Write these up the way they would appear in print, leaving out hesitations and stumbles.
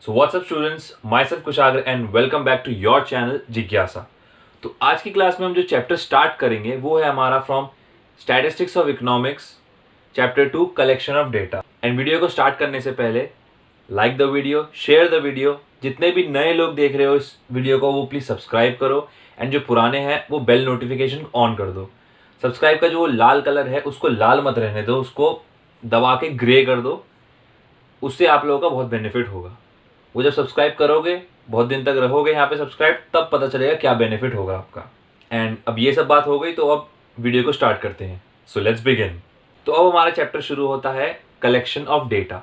So what's up students, myself Kushagra and welcome back to your channel जिज्ञासा। तो आज की क्लास में हम जो चैप्टर स्टार्ट करेंगे वो है हमारा from statistics of economics chapter 2 collection of data. And video को स्टार्ट करने से पहले like the video, share the video. जितने भी नए लोग देख रहे हो इस वीडियो को वो प्लीज़ सब्सक्राइब करो एंड जो पुराने हैं वो बेल नोटिफिकेशन ऑन कर दो। सब्सक्राइब का जो लाल कलर है उसको लाल मत रहने दो, उसको दबा के ग्रे कर दो। उससे आप लोगों का बहुत बेनिफिट होगा। वो जब सब्सक्राइब करोगे, बहुत दिन तक रहोगे यहाँ पे सब्सक्राइब, तब पता चलेगा क्या बेनिफिट होगा आपका। एंड अब ये सब बात हो गई तो अब वीडियो को स्टार्ट करते हैं। So let's begin. तो अब हमारा चैप्टर शुरू होता है कलेक्शन ऑफ डेटा।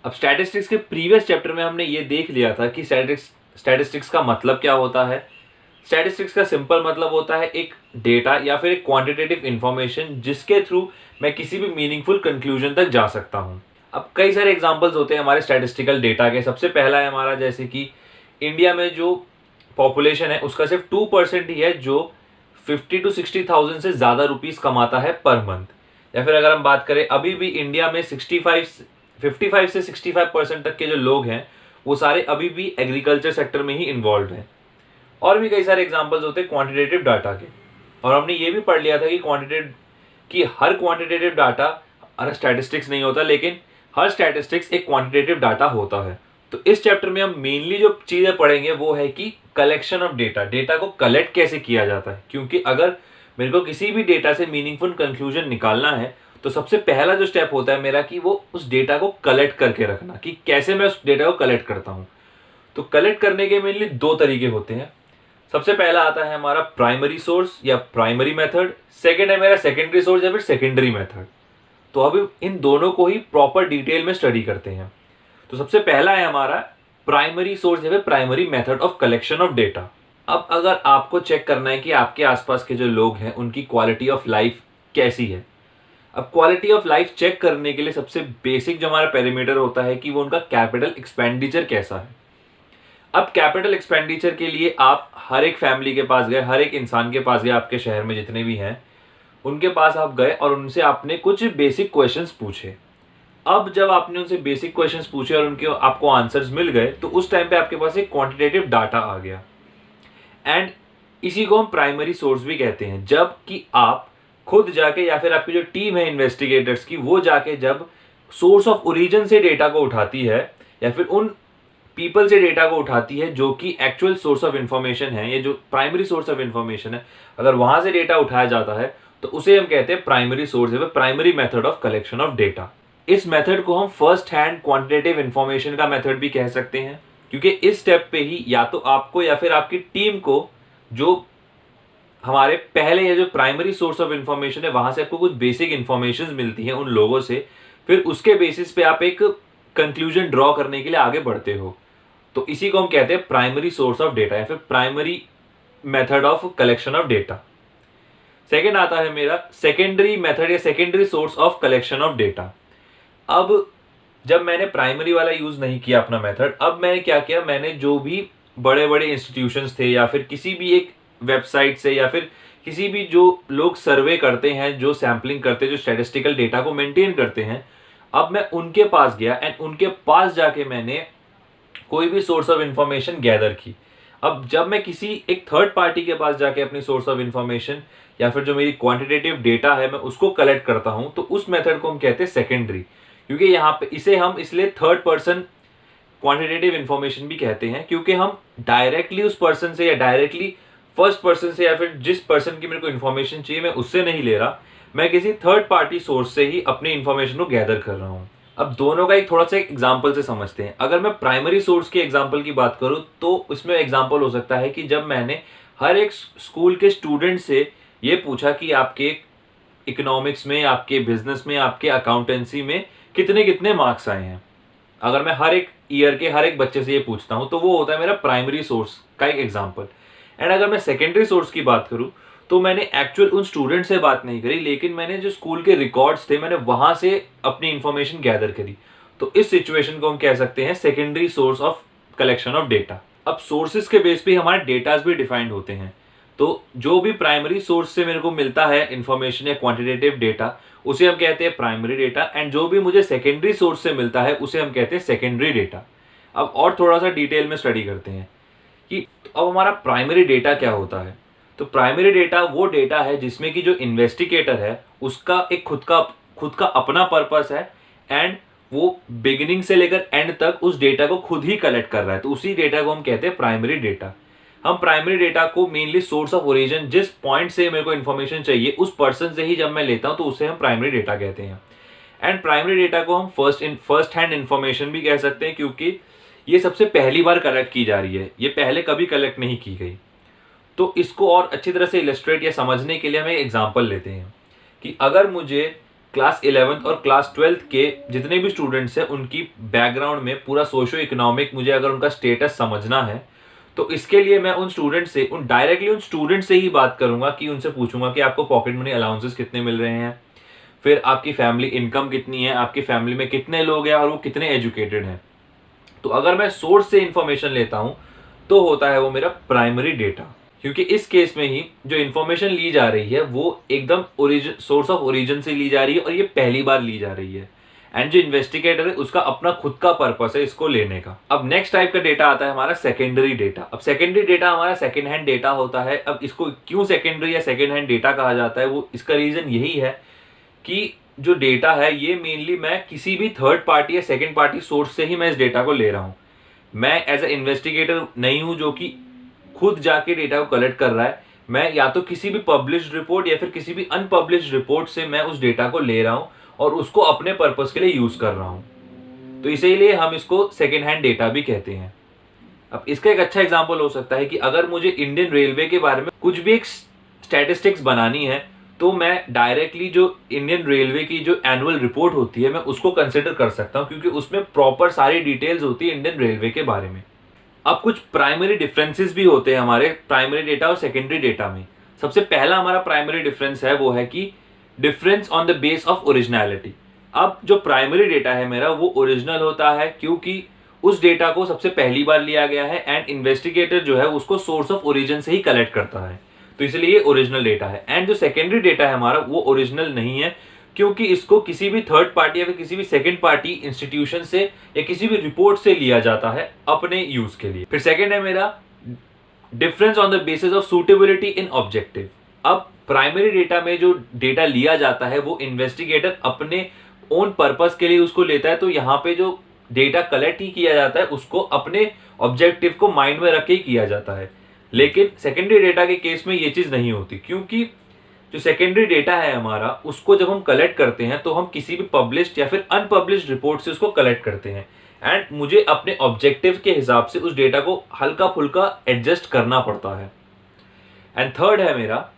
अब स्टैटिस्टिक्स के प्रीवियस चैप्टर में हमने ये देख लिया था कि स्टैटिस्टिक्स का मतलब क्या होता है। स्टैटिस्टिक्स का सिंपल मतलब होता है एक डेटा या फिर एक क्वांटिटेटिव इंफॉर्मेशन जिसके थ्रू मैं किसी भी मीनिंगफुल कंक्लूजन तक जा सकता हूँ। अब कई सारे एग्जांपल्स होते हैं हमारे स्टैटिस्टिकल डेटा के। सबसे पहला है हमारा, जैसे कि इंडिया में जो पॉपुलेशन है उसका सिर्फ 2% ही है जो 50 to 60,000 से ज़्यादा रुपीज़ कमाता है पर मंथ। या फिर अगर हम बात करें, अभी भी इंडिया में 55 से 65% तक के जो लोग हैं वो सारे अभी भी एग्रीकल्चर सेक्टर में ही इन्वॉल्व हैं। और भी कई सारे एग्जांपल्स होते हैं क्वांटिटेटिव डाटा के। और हमने ये भी पढ़ लिया था कि हर क्वांटिटेटिव डाटा हर स्टैटिस्टिक्स नहीं होता, लेकिन हर स्टैटिस्टिक्स एक क्वांटिटेटिव डाटा होता है। तो इस चैप्टर में हम मेनली जो चीज़ें पढ़ेंगे वो है कि कलेक्शन ऑफ डेटा, डेटा को कलेक्ट कैसे किया जाता है। क्योंकि अगर मेरे को किसी भी डेटा से मीनिंगफुल कंक्लूजन निकालना है तो सबसे पहला जो स्टेप होता है मेरा कि वो उस डेटा को कलेक्ट करके रखना, कि कैसे मैं उस डेटा को कलेक्ट करता हूँ। तो कलेक्ट करने के मेनली दो तरीके होते हैं। सबसे पहला आता है हमारा प्राइमरी सोर्स या प्राइमरी मेथड, सेकेंड है मेरा सेकेंडरी सोर्स या फिर सेकेंडरी मेथड। तो अब इन दोनों को ही प्रॉपर डिटेल में स्टडी करते हैं। तो सबसे पहला है हमारा प्राइमरी सोर्स या फिर primary method of collection of data. अब अगर आपको चेक करना है कि आपके आसपास के जो लोग हैं उनकी क्वालिटी ऑफ लाइफ कैसी है। अब क्वालिटी ऑफ लाइफ चेक करने के लिए सबसे बेसिक जो हमारा पैरामीटर होता है कि वो उनका कैपिटल एक्सपेंडिचर कैसा है। अब कैपिटल एक्सपेंडिचर के लिए आप हर एक फैमिली के पास गए, हर एक इंसान के पास गए, आपके शहर में जितने भी हैं उनके पास आप गए और उनसे आपने कुछ बेसिक क्वेश्चंस पूछे। अब जब आपने उनसे बेसिक क्वेश्चंस पूछे और उनके आपको आंसर्स मिल गए तो उस टाइम पे आपके पास एक क्वांटिटेटिव डाटा आ गया। एंड इसी को हम प्राइमरी सोर्स भी कहते हैं। जब कि आप खुद जाके या फिर आपकी जो टीम है इन्वेस्टिगेटर्स की, वो जाके जब सोर्स ऑफ ओरिजिन से डेटा को उठाती है या फिर उन पीपल से डेटा को उठाती है जो कि एक्चुअल सोर्स ऑफ इंफॉर्मेशन है, ये जो प्राइमरी सोर्स ऑफ इंफॉर्मेशन है, अगर वहां से डेटा उठाया जाता है तो उसे हम कहते हैं प्राइमरी सोर्स या primary method of collection of data. इस मेथड को हम फर्स्ट हैंड क्वांटिटेटिव इंफॉर्मेशन का मेथड भी कह सकते हैं, क्योंकि इस स्टेप पे ही या तो आपको या फिर आपकी टीम को जो हमारे पहले ये जो प्राइमरी सोर्स ऑफ इंफॉर्मेशन है वहां से आपको कुछ बेसिक इंफॉर्मेशन मिलती है उन लोगों से, फिर उसके बेसिस पे आप एक कंक्लूजन ड्रॉ करने के लिए आगे बढ़ते हो। तो इसी को हम कहते हैं प्राइमरी सोर्स ऑफ डेटा या फिर primary method of collection of data. Second आता है मेरा सेकेंडरी मेथड या secondary source of collection of data. अब जब मैंने प्राइमरी वाला यूज नहीं किया अपना मेथड, अब मैंने क्या किया, मैंने जो भी बड़े बड़े इंस्टीट्यूशंस थे या फिर किसी भी एक वेबसाइट से या फिर किसी भी जो लोग सर्वे करते हैं, जो सैम्पलिंग करते हैं, जो स्टैटिस्टिकल डेटा को मेंटेन करते हैं, अब मैं उनके पास गया एंड उनके पास जाके मैंने कोई भी सोर्स ऑफ इंफॉर्मेशन गैदर की। अब जब मैं किसी एक थर्ड पार्टी के पास जाके अपनी सोर्स ऑफ इंफॉर्मेशन या फिर जो मेरी क्वांटिटेटिव डेटा है मैं उसको कलेक्ट करता हूं, तो उस मेथड को हम कहते हैं सेकेंडरी। क्योंकि यहाँ पे इसे हम इसलिए थर्ड पर्सन क्वांटिटेटिव इंफॉर्मेशन भी कहते हैं, क्योंकि हम डायरेक्टली उस पर्सन से या डायरेक्टली फर्स्ट पर्सन से या फिर जिस पर्सन की मेरे को इन्फॉर्मेशन चाहिए मैं उससे नहीं ले रहा, मैं किसी थर्ड पार्टी सोर्स से ही अपनी इन्फॉर्मेशन को गैदर कर रहा हूँ। अब दोनों का एक थोड़ा सा एग्जाम्पल से समझते हैं। अगर मैं प्राइमरी सोर्स के एग्जाम्पल की बात करूँ तो उसमें एग्जाम्पल हो सकता है कि जब मैंने हर एक स्कूल के स्टूडेंट से ये पूछा कि आपके इकोनॉमिक्स में, आपके बिजनेस में, आपके अकाउंटेंसी में कितने कितने मार्क्स आए हैं। अगर मैं हर एक ईयर के हर एक बच्चे से ये पूछता हूँ तो वो होता है मेरा प्राइमरी सोर्स का एक एग्जाम्पल। एंड अगर मैं सेकेंडरी सोर्स की बात करूँ तो मैंने एक्चुअल उन स्टूडेंट से बात नहीं करी, लेकिन मैंने जो स्कूल के रिकॉर्ड्स थे मैंने वहां से अपनी इंफॉर्मेशन गैदर करी। तो इस सिचुएशन को हम कह सकते हैं secondary source of collection of data. अब सोर्सेज के बेस पे हमारे डेटाज भी डिफाइंड होते हैं। तो जो भी प्राइमरी सोर्स से मेरे को मिलता है इंफॉर्मेशन या क्वांटिटेटिव डेटा उसे हम कहते हैं प्राइमरी डेटा, एंड जो भी मुझे सेकेंडरी सोर्स से मिलता है उसे हम कहते हैं सेकेंडरी डेटा। अब और थोड़ा सा डिटेल में स्टडी करते हैं कि अब हमारा प्राइमरी डेटा क्या होता है। तो प्राइमरी डेटा वो डेटा है जिसमें कि जो इन्वेस्टिगेटर है उसका एक खुद का अपना पर्पस है एंड वो बिगिनिंग से लेकर एंड तक उस डेटा को खुद ही कलेक्ट कर रहा है, तो उसी डेटा को हम कहते हैं प्राइमरी डेटा। हम प्राइमरी डेटा को मेनली सोर्स ऑफ ओरिजिन, जिस पॉइंट से मेरे को इन्फॉर्मेशन चाहिए उस पर्सन से ही जब मैं लेता हूं तो उसे हम प्राइमरी डेटा कहते हैं। एंड प्राइमरी डेटा को हम फर्स्ट हैंड इन्फॉर्मेशन भी कह सकते हैं, क्योंकि ये सबसे पहली बार कलेक्ट की जा रही है, ये पहले कभी कलेक्ट नहीं की गई। तो इसको और अच्छी तरह से इलस्ट्रेट या समझने के लिए हम एक एग्जाम्पल लेते हैं कि अगर मुझे क्लास 11th और क्लास 12th के जितने भी स्टूडेंट्स हैं उनकी बैकग्राउंड में पूरा सोशो इकोनॉमिक मुझे अगर उनका स्टेटस समझना है, तो इसके लिए मैं उन स्टूडेंट से ही बात करूंगा कि उनसे पूछूंगा कि आपको पॉकेट मनी अलाउंसेस कितने मिल रहे हैं, फिर आपकी फैमिली इनकम कितनी है, आपकी फैमिली में कितने लोग हैं और वो कितने एजुकेटेड हैं। तो अगर मैं सोर्स से इंफॉर्मेशन लेता हूं तो होता है वो मेरा प्राइमरी डेटा, क्योंकि इस केस में ही जो इन्फॉर्मेशन ली जा रही है वो एकदम सोर्स ऑफ ओरिजिन से ली जा रही है और ये पहली बार ली जा रही है। एंड जो इन्वेस्टिगेटर है उसका अपना खुद का पर्पस है इसको लेने का। अब नेक्स्ट टाइप का डेटा आता है हमारा सेकेंडरी डेटा। अब सेकेंडरी डेटा हमारा सेकेंड हैंड डेटा होता है। अब इसको क्यों सेकेंडरी या सेकेंड हैंड डेटा कहा जाता है, वो इसका रीजन यही है कि जो डेटा है ये मेनली मैं किसी भी थर्ड पार्टी या सेकेंड पार्टी सोर्स से ही मैं इस डेटा को ले रहा हूँ। मैं एज ए इन्वेस्टिगेटर नहीं हूँ जो कि खुद जाके डेटा को कलेक्ट कर रहा है, मैं या तो किसी भी पब्लिश्ड रिपोर्ट या फिर किसी भी अनपब्लिश्ड रिपोर्ट से मैं उस डेटा को ले रहा हूं और उसको अपने पर्पस के लिए यूज कर रहा हूं। तो इसीलिए हम इसको सेकेंड हैंड डेटा भी कहते हैं। अब इसका एक अच्छा एग्जांपल हो सकता है कि अगर मुझे इंडियन रेलवे के बारे में कुछ भी एक स्टैटिस्टिक्स बनानी है तो मैं डायरेक्टली जो इंडियन रेलवे की जो एनुअल रिपोर्ट होती है मैं उसको कंसिडर कर सकता हूं, क्योंकि उसमें प्रॉपर सारी डिटेल्स होती है इंडियन रेलवे के बारे में। अब कुछ प्राइमरी डिफरेंसेस भी होते हैं हमारे प्राइमरी डेटा और सेकेंडरी डेटा में। सबसे पहला हमारा प्राइमरी डिफरेंस है वो है कि difference on the base of originality. अब जो प्राइमरी डेटा है मेरा वो ओरिजिनल होता है क्योंकि उस डेटा को सबसे पहली बार लिया गया है एंड इन्वेस्टिगेटर जो है उसको सोर्स ऑफ ओरिजिन से ही कलेक्ट करता है, तो इसलिए ओरिजिनल डेटा है। एंड जो सेकेंडरी डेटा है हमारा वो ओरिजिनल नहीं है क्योंकि इसको किसी भी थर्ड पार्टी या फिर किसी भी सेकंड पार्टी इंस्टीट्यूशन से या किसी भी रिपोर्ट से लिया जाता है अपने यूज के लिए। फिर सेकंड है मेरा difference on the basis of suitability in objective. अब प्राइमरी डेटा में जो डेटा लिया जाता है वो इन्वेस्टिगेटर अपने ओन पर्पस के लिए उसको लेता है, तो यहाँ पे जो डेटा कलेक्ट ही किया जाता है उसको अपने ऑब्जेक्टिव को माइंड में रख के ही किया जाता है। लेकिन सेकेंडरी डेटा के केस में ये चीज नहीं होती, क्योंकि जो सेकेंडरी डेटा है हमारा उसको जब हम कलेक्ट करते हैं तो हम किसी भी पब्लिश्ड या फिर अनपब्लिश्ड रिपोर्ट से उसको कलेक्ट करते हैं एंड मुझे अपने ऑब्जेक्टिव के हिसाब से उस डेटा को हल्का फुल्का एडजस्ट करना पड़ता है। एंड थर्ड है मेरा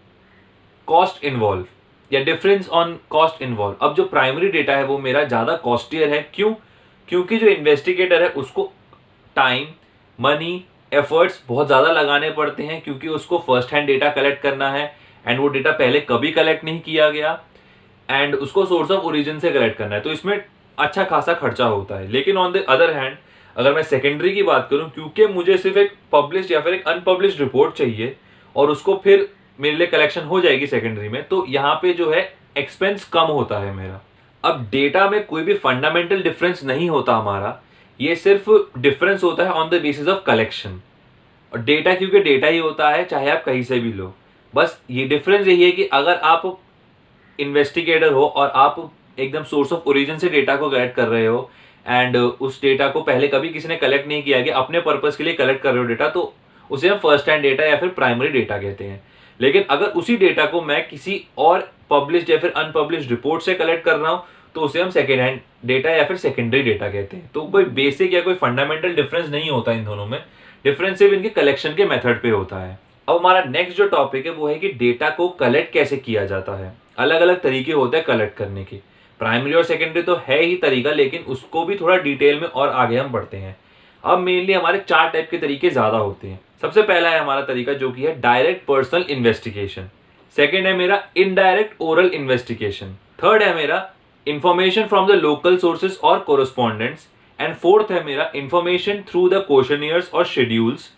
कॉस्ट इन्वॉल्व या डिफरेंस ऑन कॉस्ट इन्वॉल्व। अब जो प्राइमरी डेटा है वो मेरा ज्यादा कॉस्टियर है। क्यों? क्योंकि जो इन्वेस्टिगेटर है उसको टाइम, मनी, एफर्ट्स बहुत ज्यादा लगाने पड़ते हैं क्योंकि उसको फर्स्ट हैंड डेटा कलेक्ट करना है एंड वो डेटा पहले कभी कलेक्ट नहीं किया गया एंड उसको सोर्स ऑफ ओरिजिन से कलेक्ट करना है, तो इसमें अच्छा खासा खर्चा होता है। लेकिन ऑन द अदर हैंड अगर मैं सेकेंडरी की बात करूं, क्योंकि मुझे सिर्फ एक पब्लिश्ड या फिर एक अनपब्लिश्ड रिपोर्ट चाहिए और उसको फिर मेरे लिए कलेक्शन हो जाएगी सेकेंडरी में, तो यहाँ पे जो है एक्सपेंस कम होता है मेरा। अब डेटा में कोई भी फंडामेंटल डिफरेंस नहीं होता हमारा, ये सिर्फ डिफरेंस होता है on the basis of collection. और डेटा क्योंकि डेटा ही होता है चाहे आप कहीं से भी लो, बस ये डिफरेंस यही है कि अगर आप इन्वेस्टिगेटर हो और आप एकदम सोर्स ऑफ ओरिजिन से डेटा को कलेक्ट कर रहे हो एंड उस डेटा को पहले कभी किसी ने कलेक्ट नहीं किया गया, अपने पर्पस के लिए कलेक्ट कर रहे हो डेटा, तो उसे हम फर्स्ट हैंड डेटा या फिर प्राइमरी डेटा कहते हैं। लेकिन अगर उसी डेटा को मैं किसी और पब्लिश्ड या फिर अनपब्लिश्ड रिपोर्ट से कलेक्ट कर रहा हूं तो उसे हम सेकेंड हैंड डेटा या फिर सेकेंडरी डेटा कहते हैं। तो कोई बेसिक या कोई फंडामेंटल डिफरेंस नहीं होता इन दोनों में, डिफरेंस सिर्फ इनके कलेक्शन के मेथड पे होता है। अब हमारा नेक्स्ट जो टॉपिक है वो है कि डेटा को कलेक्ट कैसे किया जाता है। अलग अलग तरीके होते हैं कलेक्ट करने के, प्राइमरी और सेकेंडरी तो है ही तरीका, लेकिन उसको भी थोड़ा डिटेल में और आगे हम बढ़ते हैं। अब मेनली हमारे 4 टाइप के तरीके ज्यादा होते हैं। सबसे पहला है हमारा तरीका जो कि है डायरेक्ट पर्सनल इन्वेस्टिगेशन। सेकेंड है मेरा इनडायरेक्ट ओरल इन्वेस्टिगेशन। थर्ड है मेरा information from the local sources और कोरस्पॉन्डेंट्स। एंड फोर्थ है मेरा इंफॉर्मेशन थ्रू द क्वेश्चनियर्स और शेड्यूल्स,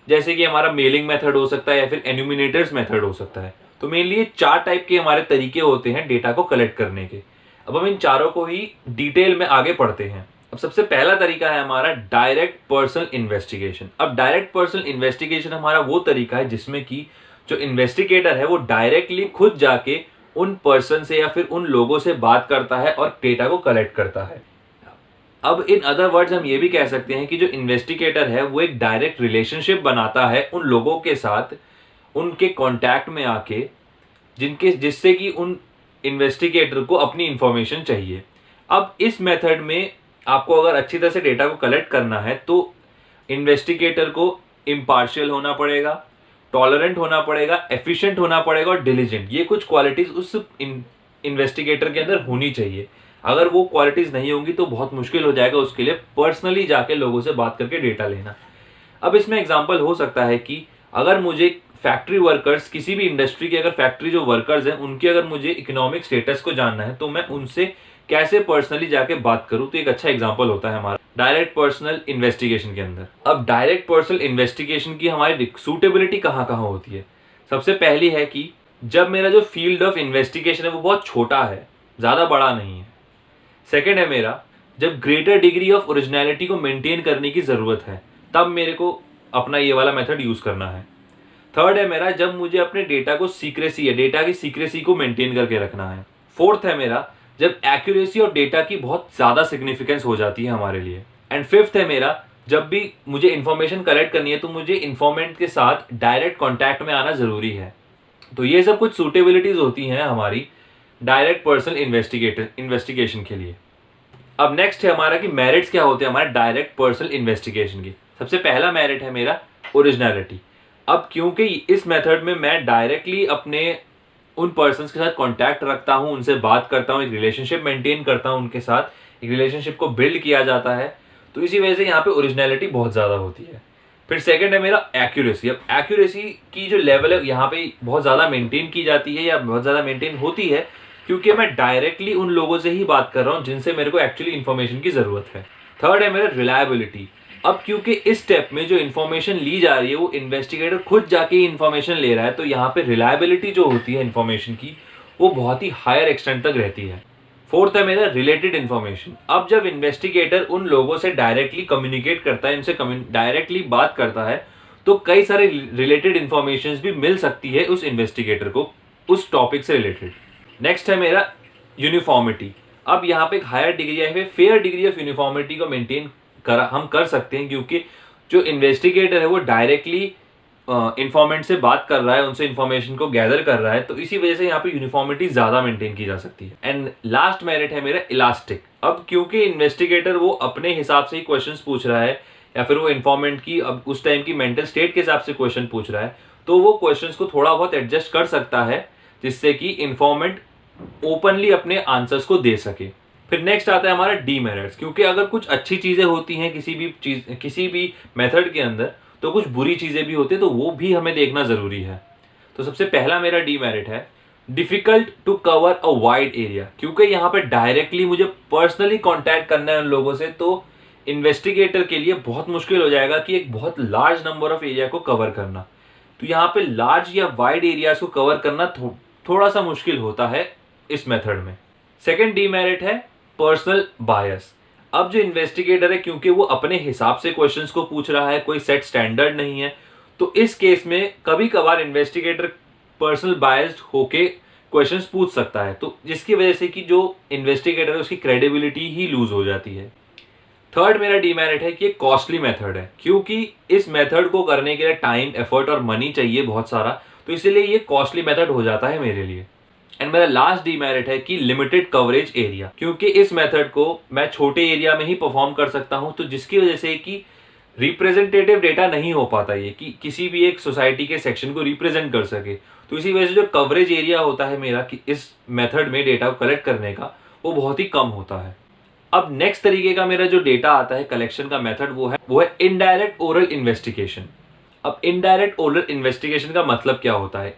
जैसे कि हमारा मेलिंग मेथड हो सकता है या फिर एन्यूमिनेटर्स मेथड हो सकता है। तो मेनली ये 4 टाइप के हमारे तरीके होते हैं डेटा को कलेक्ट करने के। अब हम इन चारों को ही डिटेल में आगे पढ़ते हैं। अब सबसे पहला तरीका है हमारा डायरेक्ट पर्सनल इन्वेस्टिगेशन। अब डायरेक्ट पर्सनल इन्वेस्टिगेशन हमारा वो तरीका है जिसमें कि जो इन्वेस्टिगेटर है वो डायरेक्टली खुद जाके उन पर्सन से या फिर उन लोगों से बात करता है और डेटा को कलेक्ट करता है। अब इन अदर वर्ड्स हम ये भी कह सकते हैं कि जो इन्वेस्टिगेटर है वो एक डायरेक्ट रिलेशनशिप बनाता है उन लोगों के साथ, उनके कांटेक्ट में आके, जिससे कि उन इन्वेस्टिगेटर को अपनी इंफॉर्मेशन चाहिए। अब इस मेथड में आपको अगर अच्छी तरह से डेटा को कलेक्ट करना है तो इन्वेस्टिगेटर को इम्पार्शियल होना पड़ेगा, टॉलरेंट होना पड़ेगा, एफिशिएंट होना पड़ेगा और डिलीजेंट। ये कुछ क्वालिटीज उस इन्वेस्टिगेटर के अंदर होनी चाहिए। अगर वो क्वालिटीज नहीं होंगी तो बहुत मुश्किल हो जाएगा उसके लिए पर्सनली जाके लोगों से बात करके डेटा लेना। अब इसमें एग्जांपल हो सकता है कि अगर मुझे फैक्ट्री वर्कर्स, किसी भी इंडस्ट्री के अगर फैक्ट्री जो वर्कर्स हैं उनके अगर मुझे इकोनॉमिक स्टेटस को जानना है तो मैं उनसे कैसे पर्सनली जाके बात करूं, तो एक अच्छा एग्जांपल होता है हमारा डायरेक्ट पर्सनल इन्वेस्टिगेशन के अंदर। अब डायरेक्ट पर्सनल इन्वेस्टिगेशन की हमारी सूटेबिलिटी कहाँ कहाँ होती है। सबसे पहली है कि जब मेरा जो फील्ड ऑफ इन्वेस्टिगेशन है वो बहुत छोटा है, ज़्यादा बड़ा नहीं है। सेकेंड है मेरा जब ग्रेटर डिग्री ऑफ ओरिजिनलिटी को मेंटेन करने की ज़रूरत है, तब मेरे को अपना ये वाला मेथड यूज़ करना है। थर्ड है मेरा जब मुझे अपने डेटा को सीक्रेसी है, डेटा की सीक्रेसी को मेंटेन करके रखना है। फोर्थ है मेरा जब एक्यूरेसी ऑफ डेटा की बहुत ज़्यादा सिग्निफिकेंस हो जाती है हमारे लिए। एंड फिफ्थ है मेरा जब भी मुझे इन्फॉर्मेशन कलेक्ट करनी है तो मुझे इन्फॉर्मेंट के साथ डायरेक्ट कॉन्टैक्ट में आना ज़रूरी है। तो ये सब कुछ सूटेबिलिटीज होती हैं हमारी डायरेक्ट पर्सनल इन्वेस्टिगेशन के लिए। अब नेक्स्ट है हमारा कि मेरिट्स क्या होते हैं हमारे डायरेक्ट पर्सनल इन्वेस्टिगेशन की। सबसे पहला मेरिट है मेरा ओरिजिनलिटी। अब क्योंकि इस मेथड में मैं डायरेक्टली अपने उन पर्सन्स के साथ कांटेक्ट रखता हूं, उनसे बात करता हूं, एक रिलेशनशिप मेंटेन करता हूं उनके साथ, एक रिलेशनशिप को बिल्ड किया जाता है, तो इसी वजह से यहाँ पे ओरिजिनलिटी बहुत ज़्यादा होती है। फिर सेकंड है मेरा एक्यूरेसी। अब एक्यूरेसी की जो लेवल है यहाँ पे बहुत ज़्यादा मेंटेन की जाती है या बहुत ज़्यादा मेंटेन होती है क्योंकि मैं डायरेक्टली उन लोगों से ही बात कर रहा हूँ जिनसे मेरे को एक्चुअली इन्फॉर्मेशन की ज़रूरत है। थर्ड है मेरा रिलायबिलिटी। अब क्योंकि इस स्टेप में जो इन्फॉर्मेशन ली जा रही है वो इन्वेस्टिगेटर खुद जाके इन्फॉर्मेशन ले रहा है, तो यहाँ पे रिलायबिलिटी जो होती है इन्फॉर्मेशन की वो बहुत ही हायर एक्सटेंट तक रहती है। फोर्थ है मेरा रिलेटेड इन्फॉर्मेशन। अब जब इन्वेस्टिगेटर उन लोगों से डायरेक्टली कम्युनिकेट करता है, इनसे डायरेक्टली बात करता है, तो कई सारे रिलेटेड इन्फॉर्मेशन भी मिल सकती है उस इन्वेस्टिगेटर को उस टॉपिक से रिलेटेड। नेक्स्ट है मेरा यूनिफॉर्मिटी। अब यहाँ पे एक हायर डिग्री या फिर फेयर डिग्री ऑफ यूनिफॉर्मिटी को मेंटेन हम कर सकते हैं क्योंकि जो इन्वेस्टिगेटर है वो डायरेक्टली इन्फॉर्मेंट से बात कर रहा है, उनसे इन्फॉर्मेशन को गैदर कर रहा है, तो इसी वजह से यहाँ पे यूनिफॉर्मिटी ज़्यादा मेंटेन की जा सकती है। एंड लास्ट मेरिट है मेरा इलास्टिक। अब क्योंकि इन्वेस्टिगेटर वो अपने हिसाब से ही क्वेश्चंस पूछ रहा है या फिर वो इन्फॉर्मेंट की अब उस टाइम की मेंटल स्टेट के हिसाब से क्वेश्चन पूछ रहा है, तो वो क्वेश्चंस को थोड़ा बहुत एडजस्ट कर सकता है जिससे कि इन्फॉर्मेंट ओपनली अपने आंसर्स को दे सके। फिर नेक्स्ट आता है हमारा डीमेरिट्स। क्योंकि अगर कुछ अच्छी चीज़ें होती हैं किसी भी मेथड के अंदर, तो कुछ बुरी चीज़ें भी होती है, तो वो भी हमें देखना ज़रूरी है। तो सबसे पहला मेरा डीमेरिट है difficult to cover a wide area. क्योंकि यहाँ पे डायरेक्टली मुझे पर्सनली कांटेक्ट करना है उन लोगों से, तो इन्वेस्टिगेटर के लिए बहुत मुश्किल हो जाएगा कि एक बहुत लार्ज नंबर ऑफ एरिया को कवर करना। तो यहाँ पे लार्ज या वाइड एरियाज को कवर करना थोड़ा सा मुश्किल होता है इस मेथड में। सेकेंड डीमेरिट है पर्सनल बायस। अब जो इन्वेस्टिगेटर है क्योंकि वो अपने हिसाब से क्वेश्चंस को पूछ रहा है, कोई सेट स्टैंडर्ड नहीं है, तो इस केस में कभी कभार इन्वेस्टिगेटर पर्सनल बायस्ड होके क्वेश्चंस पूछ सकता है, तो जिसकी वजह से कि जो इन्वेस्टिगेटर है उसकी क्रेडिबिलिटी ही लूज हो जाती है। थर्ड मेरा डीमेरिट है कि ये कॉस्टली मेथड है। क्योंकि इस मेथड को करने के लिए टाइम, एफर्ट और मनी चाहिए बहुत सारा, तो इसीलिए ये कॉस्टली मेथड हो जाता है मेरे लिए। एंड मेरा लास्ट डीमेरिट है कि लिमिटेड कवरेज एरिया। क्योंकि इस मेथड को मैं छोटे एरिया में ही परफॉर्म कर सकता हूं, तो जिसकी वजह से कि रिप्रेजेंटेटिव डेटा नहीं हो पाता ये कि किसी भी एक सोसाइटी के सेक्शन को रिप्रेजेंट कर सके, तो इसी वजह से जो कवरेज एरिया होता है मेरा कि इस मेथड में डेटा को कलेक्ट करने का, वो बहुत ही कम होता है। अब नेक्स्ट तरीके का मेरा जो डेटा आता है कलेक्शन का मेथड वो है इनडायरेक्ट ओरल इन्वेस्टिगेशन। अब इनडायरेक्ट ओरल इन्वेस्टिगेशन का मतलब क्या होता है?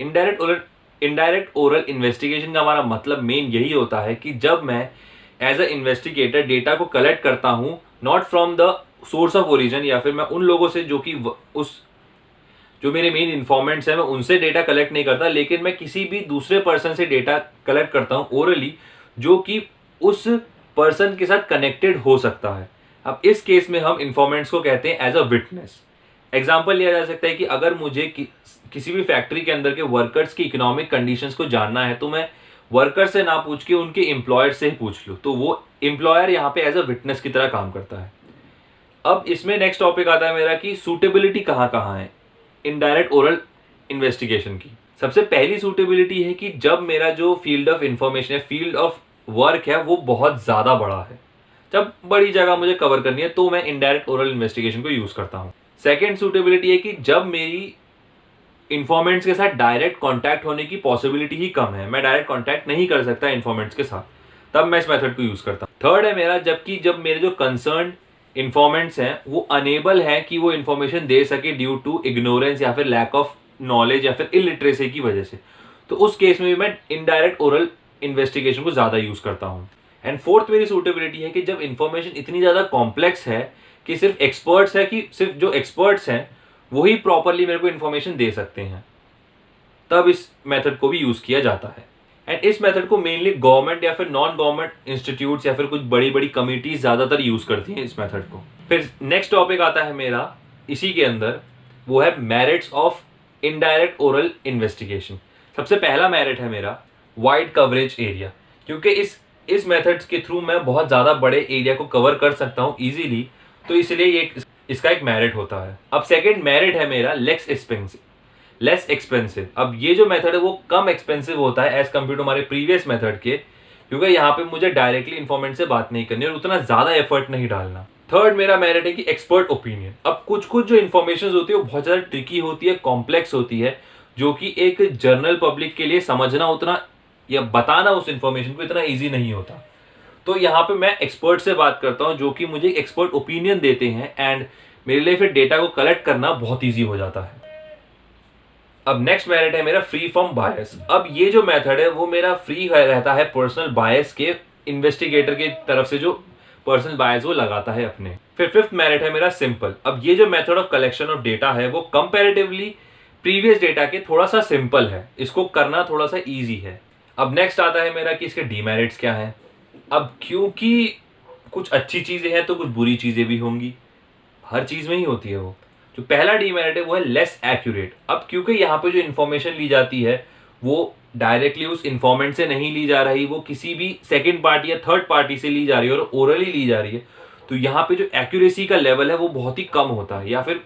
इनडायरेक्ट ओरल इन्वेस्टिगेशन का हमारा मतलब मेन यही होता है कि जब मैं एज अ इन्वेस्टिगेटर डेटा को कलेक्ट करता हूं, not from the source of origin, या फिर मैं उन लोगों से जो मेरे मेन इन्फॉर्मेंट्स हैं मैं उनसे डेटा कलेक्ट नहीं करता, लेकिन मैं किसी भी दूसरे पर्सन से डेटा कलेक्ट करता हूं ओरली, जो कि उस पर्सन के साथ कनेक्टेड हो सकता है। अब इस केस में हम इन्फॉर्मेंट्स को कहते हैं एज अ विटनेस। एग्जाम्पल लिया जा सकता है कि अगर मुझे किसी भी फैक्ट्री के अंदर के वर्कर्स की इकोनॉमिक कंडीशंस को जानना है तो मैं वर्कर से ना पूछ के उनके एम्प्लॉयर से ही पूछ लूँ, तो वो एम्प्लॉयर यहाँ पे एज अ विटनेस की तरह काम करता है। अब इसमें नेक्स्ट टॉपिक आता है मेरा कि सूटेबिलिटी कहाँ कहाँ है इनडायरेक्ट ओरल इन्वेस्टिगेशन की। सबसे पहली सूटेबिलिटी है कि जब मेरा जो फील्ड ऑफ इंफॉर्मेशन है, फील्ड ऑफ वर्क है, वो बहुत ज़्यादा बड़ा है, जब बड़ी जगह मुझे कवर करनी है तो मैं इनडायरेक्ट ओरल इन्वेस्टिगेशन को यूज़ करता हूँ। सेकेंड सूटेबिलिटी है कि जब मेरी इन्फॉर्मेंट्स के साथ डायरेक्ट कॉन्टैक्ट होने की पॉसिबिलिटी ही कम है, मैं डायरेक्ट कॉन्टैक्ट नहीं कर सकता इन्फॉर्मेंट्स के साथ, तब मैं इस मेथड को यूज़ करता हूँ। थर्ड है मेरा जब मेरे जो कंसर्न इन्फॉर्मेंट्स हैं वो अनेबल हैं कि वो इन्फॉर्मेशन दे सके ड्यू टू इग्नोरेंस या फिर लैक ऑफ नॉलेज या फिर इलिटरेसी की वजह से, तो उस केस में भी मैं इनडायरेक्ट ओरल इन्वेस्टिगेशन को ज़्यादा यूज़ करता हूँ। एंड फोर्थ मेरी सूटेबिलिटी है कि जब इन्फॉर्मेशन इतनी ज़्यादा कॉम्प्लेक्स है कि सिर्फ जो एक्सपर्ट्स हैं वही प्रॉपरली मेरे को इन्फॉर्मेशन दे सकते हैं, तब इस मेथड को भी यूज़ किया जाता है। एंड इस मेथड को मेनली गवर्नमेंट या फिर नॉन गवर्नमेंट इंस्टीट्यूट्स या फिर कुछ बड़ी बड़ी कमिटीज ज़्यादातर यूज़ करती हैं इस मेथड को। फिर नेक्स्ट टॉपिक आता है मेरा इसी के अंदर, वो है merits of indirect oral investigation. सबसे पहला मेरिट है मेरा वाइड कवरेज एरिया, क्योंकि इस मेथड्स के थ्रू मैं बहुत ज़्यादा बड़े एरिया को कवर कर सकता हूँ ईजिली, तो इसलिए ये इसका एक मेरिट होता है। अब सेकेंड मेरिट है मेरा लेस एक्सपेंसिव। अब ये जो मेथड है वो कम एक्सपेंसिव होता है एज कम्पेयर टू हमारे प्रीवियस मेथड के, क्योंकि यहाँ पे मुझे डायरेक्टली इन्फॉर्मेंट से बात नहीं करनी और उतना ज़्यादा एफर्ट नहीं डालना। थर्ड मेरा मेरिट है कि एक्सपर्ट ओपिनियन। अब कुछ जो इन्फॉर्मेशन होती है वो बहुत ज़्यादा ट्रिकी होती है, कॉम्प्लेक्स होती है, जो कि एक जनरल पब्लिक के लिए समझना उतना या बताना उस इन्फॉर्मेशन को इतना ईजी नहीं होता। तो यहाँ पे मैं एक्सपर्ट से बात करता हूँ जो कि मुझे एक्सपर्ट ओपिनियन देते हैं, एंड मेरे लिए फिर डेटा को कलेक्ट करना बहुत ईजी हो जाता है। अब नेक्स्ट मेरिट है मेरा फ्री फ्रॉम बायस। अब ये जो मेथड है वो मेरा फ्री रहता है पर्सनल बायस के, इन्वेस्टिगेटर की तरफ से जो पर्सनल बायस वो लगाता है अपने। फिर फिफ्थ मेरिट है मेरा सिंपल। अब ये जो method of collection of data है वो कंपैरेटिवली प्रीवियस डेटा के थोड़ा सा सिंपल है, इसको करना थोड़ा सा ईजी है। अब नेक्स्ट आता है मेरा कि इसके डीमेरिट्स क्या है। अब क्योंकि कुछ अच्छी चीज़ें हैं तो कुछ बुरी चीज़ें भी होंगी, हर चीज़ में ही होती है वो। जो पहला डीमेरिट है वो है लेस एक्यूरेट। अब क्योंकि यहाँ पे जो इन्फॉर्मेशन ली जाती है वो डायरेक्टली उस इन्फॉर्मेंट से नहीं ली जा रही, वो किसी भी सेकंड पार्टी या थर्ड पार्टी से ली जा रही है और ओरली ली जा रही है, तो यहाँ पे जो एक्यूरेसी का लेवल है वो बहुत ही कम होता है या फिर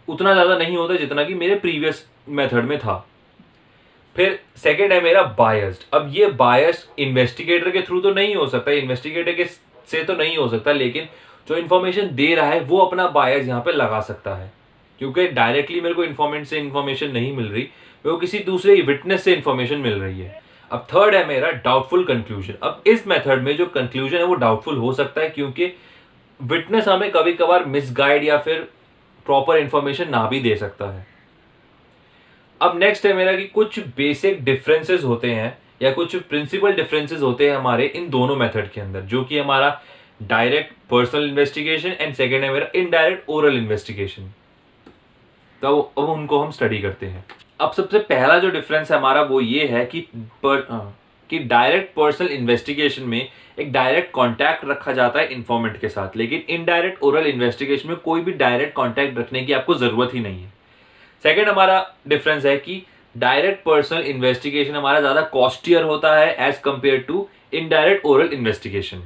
उतना ज़्यादा नहीं होता जितना कि मेरे प्रीवियस मेथड में था। फिर सेकेंड है मेरा बायस्ड। अब ये बायस्ड इन्वेस्टिगेटर के थ्रू तो नहीं हो सकता, इन्वेस्टिगेटर के से तो नहीं हो सकता, लेकिन जो इन्फॉर्मेशन दे रहा है वो अपना बायस यहाँ पे लगा सकता है, क्योंकि डायरेक्टली मेरे को इन्फॉर्मेंट से इन्फॉर्मेशन नहीं मिल रही, वो किसी दूसरे विटनेस से इन्फॉर्मेशन मिल रही है। अब थर्ड है मेरा डाउटफुल कंक्लूजन। अब इस मेथड में जो कंक्लूजन है वो डाउटफुल हो सकता है, क्योंकि विटनेस हमें कभी कभार मिसगाइड या फिर प्रॉपर इन्फॉर्मेशन ना भी दे सकता है। अब नेक्स्ट है मेरा कि कुछ बेसिक डिफरेंसेस होते हैं या कुछ प्रिंसिपल डिफरेंसेस होते हैं हमारे इन दोनों मेथड के अंदर, जो कि हमारा direct personal investigation and second है मेरा इनडायरेक्ट ओरल इन्वेस्टिगेशन। तो अब उनको हम स्टडी करते हैं। अब सबसे पहला जो डिफरेंस है हमारा वो ये है कि डायरेक्ट पर्सनल इन्वेस्टिगेशन में एक डायरेक्ट कांटेक्ट रखा जाता है इन्फॉर्मेंट के साथ, लेकिन इनडायरेक्ट ओरल इन्वेस्टिगेशन में कोई भी डायरेक्ट कांटेक्ट रखने की आपको जरूरत ही नहीं है। सेकेंड हमारा डिफरेंस है कि डायरेक्ट पर्सनल इन्वेस्टिगेशन हमारा ज़्यादा कॉस्टियर होता है as compared to indirect oral investigation.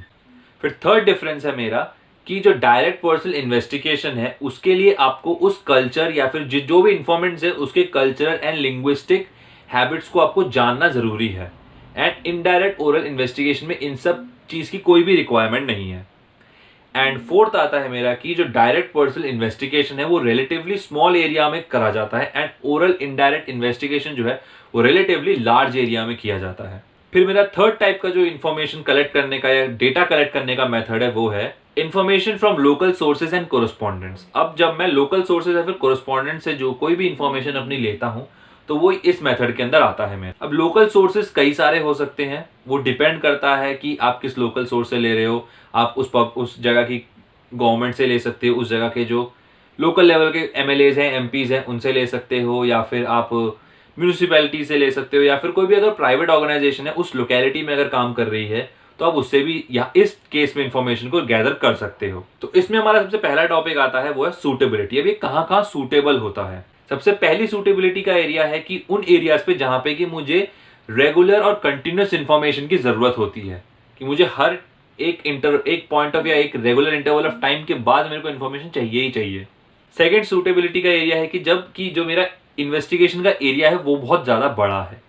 फिर थर्ड डिफरेंस है मेरा कि जो डायरेक्ट पर्सनल इन्वेस्टिगेशन है उसके लिए आपको उस कल्चर या फिर जो भी इन्फॉर्मेंट्स है उसके कल्चरल एंड लिंग्विस्टिक हैबिट्स को आपको जानना जरूरी है, एंड इनडायरेक्ट ओरल इन्वेस्टिगेशन में इन सब चीज़ की कोई भी रिक्वायरमेंट नहीं है। एंड फोर्थ आता है मेरा कि जो डायरेक्ट पर्सनल इन्वेस्टिगेशन है वो रिलेटिवली स्मॉल एरिया में करा जाता है, एंड ओरल इनडायरेक्ट इन्वेस्टिगेशन जो है वो रिलेटिवली लार्ज एरिया में किया जाता है। फिर मेरा थर्ड टाइप का जो इन्फॉर्मेशन कलेक्ट करने का या डेटा कलेक्ट करने का मेथड है वो है information from local sources and correspondents. अब जब मैं लोकल सोर्सेज या फिर कोरस्पॉन्डेंट से जो कोई भी इन्फॉर्मेशन अपनी लेता हूँ तो वो इस मेथड के अंदर आता है मेरा। अब लोकल सोर्सेज कई सारे हो सकते हैं, वो डिपेंड करता है कि आप किस लोकल सोर्स से ले रहे हो। आप उस जगह की गवर्नमेंट से ले सकते हो, उस जगह के जो लोकल लेवल के MLAs हैं, MPs हैं, उनसे ले सकते हो, या फिर आप म्यूनिसिपैलिटी से ले सकते हो, या फिर कोई भी अगर प्राइवेट ऑर्गेनाइजेशन है उस लोकेलिटी में अगर काम कर रही है तो आप उससे भी या इस केस में इंफॉर्मेशन को गैदर कर सकते हो। तो इसमें हमारा सबसे पहला टॉपिक आता है, वो है सूटेबिलिटी। अब ये कहाँ कहाँ सूटेबल होता है। सबसे पहली सूटेबिलिटी का एरिया है कि उन एरियाज पे जहां पे कि मुझे रेगुलर और कंटिन्यूस इंफॉर्मेशन की जरूरत होती है, कि मुझे हर एक पॉइंट ऑफ या एक रेगुलर इंटरवल ऑफ टाइम के बाद मेरे को इन्फॉर्मेशन चाहिए ही चाहिए। सेकेंड सूटेबिलिटी का एरिया है कि जब कि जो मेरा इन्वेस्टिगेशन का एरिया है वो बहुत ज़्यादा बड़ा है,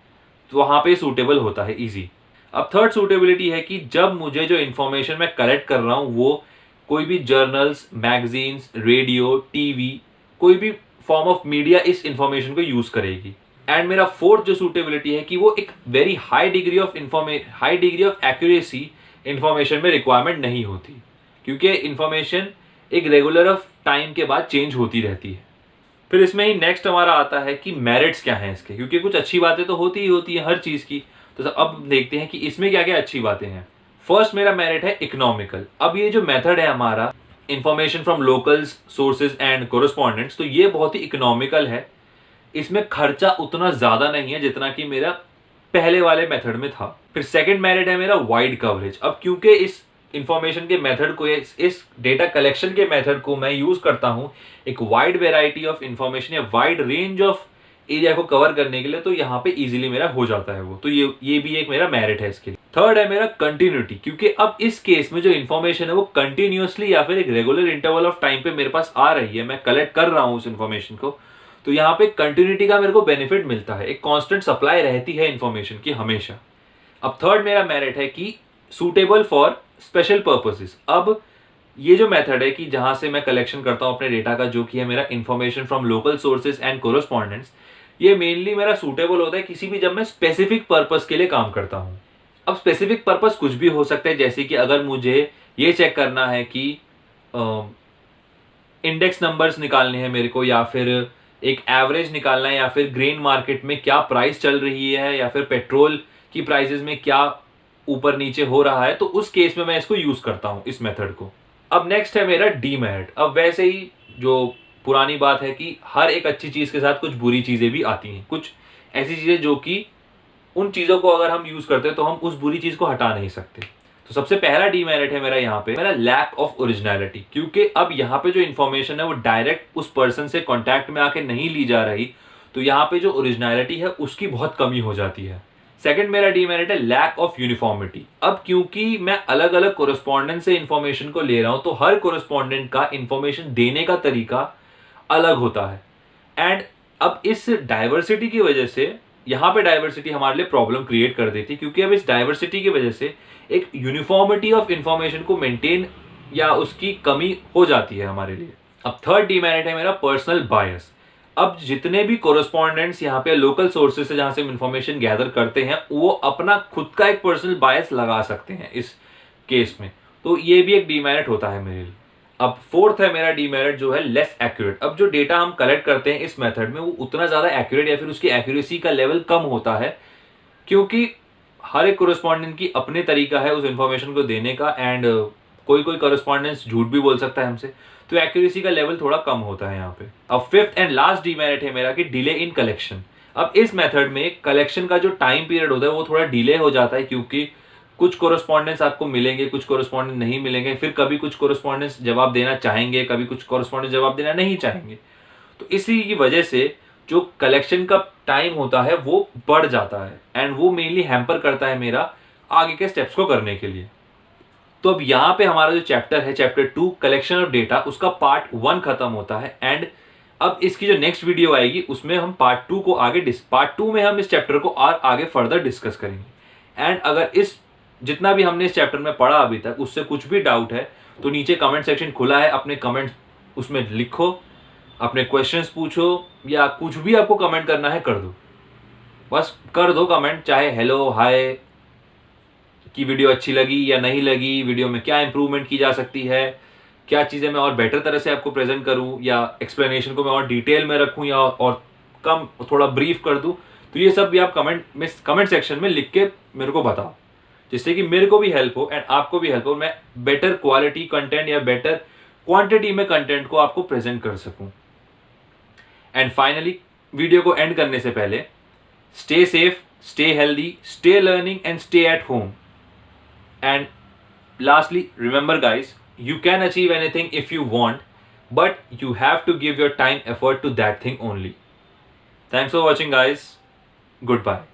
तो वहाँ पे सूटेबल होता है ईजी। अब थर्ड सूटेबिलिटी है कि जब मुझे जो इन्फॉर्मेशन मैं कलेक्ट कर रहा हूँ वो कोई भी जर्नल्स, मैगजीन्स, रेडियो, टीवी, कोई भी फॉर्म ऑफ मीडिया इस इंफॉर्मेशन को यूज करेगी। एंड मेरा फोर्थ जो सूटेबिलिटी है कि वो एक very high degree of accuracy information में रिक्वायरमेंट नहीं होती, क्योंकि इंफॉर्मेशन एक रेगुलर ऑफ टाइम के बाद चेंज होती रहती है। फिर इसमें ही नेक्स्ट हमारा आता है कि मेरिट्स क्या हैं इसके, क्योंकि कुछ अच्छी बातें तो होती ही होती है हर चीज की। तो अब देखते हैं कि इसमें क्या क्या अच्छी बातें हैं। फर्स्ट मेरा मेरिट है इकोनॉमिकल। अब ये जो मेथड है हमारा information from locals, sources and correspondents, तो ये बहुत ही इकोनॉमिकल है। इसमें खर्चा उतना ज्यादा नहीं है जितना कि मेरा पहले वाले मेथड में था। फिर सेकंड मेरिट है मेरा वाइड कवरेज। अब क्योंकि इस इंफॉर्मेशन के मेथड को, इस डेटा कलेक्शन के मेथड को मैं यूज करता हूं एक वाइड वेराइटी ऑफ इंफॉर्मेशन या वाइड रेंज ऑफ एरिया को कवर करने के लिए, तो यहाँ पे इजीली मेरा हो जाता है वो। तो ये भी एक मेरा मेरिट है इसके लिए। थर्ड है मेरा कंटिन्यूटी, क्योंकि अब इस केस में जो इन्फॉर्मेशन है वो कंटिन्यूअसली या फिर एक रेगुलर इंटरवल ऑफ टाइम पे मेरे पास आ रही है, मैं कलेक्ट कर रहा हूं उस इन्फॉर्मेशन को, तो यहाँ पे कंटिन्यूटी का मेरे को बेनिफिट मिलता है, एक कांस्टेंट सप्लाई रहती है इन्फॉर्मेशन की हमेशा। अब थर्ड मेरा मेरिट है कि सूटेबल फॉर स्पेशल पर्पसेस। अब ये जो मेथड है कि जहां से मैं कलेक्शन करता हूं अपने डेटा का, जो कि है मेरा information from local sources and correspondents, ये मेनली मेरा सूटेबल होता है किसी भी जब मैं स्पेसिफिक पर्पस के लिए काम करता हूं। अब स्पेसिफिक पर्पस कुछ भी हो सकता है, जैसे कि अगर मुझे ये चेक करना है कि इंडेक्स नंबर्स निकालने हैं मेरे को, या फिर एक एवरेज निकालना है, या फिर ग्रेन मार्केट में क्या प्राइस चल रही है, या फिर पेट्रोल की प्राइसेस में क्या ऊपर नीचे हो रहा है, तो उस केस में मैं इसको यूज करता हूं इस मेथड को। अब नेक्स्ट है मेरा डीमेरिट। अब वैसे ही जो पुरानी बात है कि हर एक अच्छी चीज के साथ कुछ बुरी चीजें भी आती हैं, कुछ ऐसी चीजें जो कि उन चीजों को अगर हम यूज करते हैं तो हम उस बुरी चीज को हटा नहीं सकते। तो सबसे पहला डीमेरिट है मेरा यहाँ पे मेरा लैक ऑफ ओरिजिनलिटी, क्योंकि अब यहाँ पे जो इन्फॉर्मेशन है वो डायरेक्ट उस पर्सन से कॉन्टैक्ट में आके नहीं ली जा रही, तो यहाँ पे जो ओरिजिनलिटी है उसकी बहुत कमी हो जाती है। सेकंड मेरा डीमेरिट है लैक ऑफ यूनिफॉर्मिटी। अब क्योंकि मैं अलग अलग कोरस्पॉन्डेंट से इंफॉर्मेशन को ले रहा हूं, तो हर कोरस्पॉन्डेंट का इंफॉर्मेशन देने का तरीका अलग होता है। एंड अब इस डाइवर्सिटी की वजह से, यहाँ पे डाइवर्सिटी हमारे लिए प्रॉब्लम क्रिएट कर देती है, क्योंकि अब इस डाइवर्सिटी की वजह से एक यूनिफॉर्मिटी ऑफ इंफॉर्मेशन को मेंटेन या उसकी कमी हो जाती है हमारे लिए। अब थर्ड डीमेरिट है मेरा पर्सनल बायस। अब जितने भी कोरस्पॉन्डेंट्स यहाँ पे लोकल सोर्सेज से जहां से हम इंफॉर्मेशन गैदर करते हैं, वो अपना खुद का एक पर्सनल बायस लगा सकते हैं इस केस में, तो ये भी एक डीमेरिट होता है मेरे लिए। अब फोर्थ है मेरा डीमेरिट जो है लेस एक्यूरेट। अब जो डेटा हम कलेक्ट करते हैं इस मेथड में वो उतना ज्यादा एक्यूरेट या फिर उसकी एक्यूरेसी का लेवल कम होता है, क्योंकि हर एक कोरस्पॉन्डेंट की अपने तरीका है उस इंफॉर्मेशन को देने का, एंड कोई कोई कोरस्पॉन्डेंट्स झूठ भी बोल सकता है हमसे, तो एक्यूरेसी का लेवल थोड़ा कम होता है यहाँ पे। अब फिफ्थ एंड लास्ट डीमेरिट है मेरा कि डिले इन कलेक्शन। अब इस मेथड में कलेक्शन का जो टाइम पीरियड होता है वो थोड़ा डिले हो जाता है, क्योंकि कुछ कोरस्पॉन्डेंट्स आपको मिलेंगे, कुछ कोरस्पॉन्डेंट नहीं मिलेंगे, फिर कभी कुछ कोरस्पॉन्डेंट्स जवाब देना चाहेंगे, कभी कुछ कोरस्पॉन्डेंट्स जवाब देना नहीं चाहेंगे। तो इसी की वजह से जो कलेक्शन का टाइम होता है वो बढ़ जाता है, एंड वो मेनली हैम्पर करता है मेरा आगे के स्टेप्स को करने के लिए। तो अब यहाँ पे हमारा जो चैप्टर है, चैप्टर 2 कलेक्शन ऑफ डेटा, उसका पार्ट 1 खत्म होता है। एंड अब इसकी जो नेक्स्ट वीडियो आएगी उसमें हम पार्ट 2 को पार्ट 2 में हम इस चैप्टर को और आगे फर्दर डिस्कस करेंगे। एंड अगर इस जितना भी हमने इस चैप्टर में पढ़ा अभी तक उससे कुछ भी डाउट है तो नीचे कमेंट सेक्शन खुला है, अपने कमेंट उसमें लिखो, अपने क्वेश्चंस पूछो, या कुछ भी आपको कमेंट करना है कर दो, बस कर दो कमेंट, चाहे हेलो, हाय, कि वीडियो अच्छी लगी या नहीं लगी, वीडियो में क्या इंप्रूवमेंट की जा सकती है, क्या चीज़ें मैं और बेटर तरह से आपको प्रेजेंट करूं, या एक्सप्लेनेशन को मैं और डिटेल में रखूं, या और कम थोड़ा ब्रीफ कर दूं, तो ये सब भी आप कमेंट सेक्शन में लिख के मेरे को बताओ, जिससे कि मेरे को भी हेल्प हो एंड आपको भी हेल्प हो, मैं बेटर क्वालिटी कंटेंट या बेटर क्वांटिटी में कंटेंट को आपको प्रेजेंट कर सकूं। एंड फाइनली वीडियो को एंड करने से पहले, stay safe, stay healthy, stay learning and stay at home. And lastly, remember guys, you can achieve anything if you want, but you have to give your time effort to that thing only. Thanks for watching guys. Goodbye.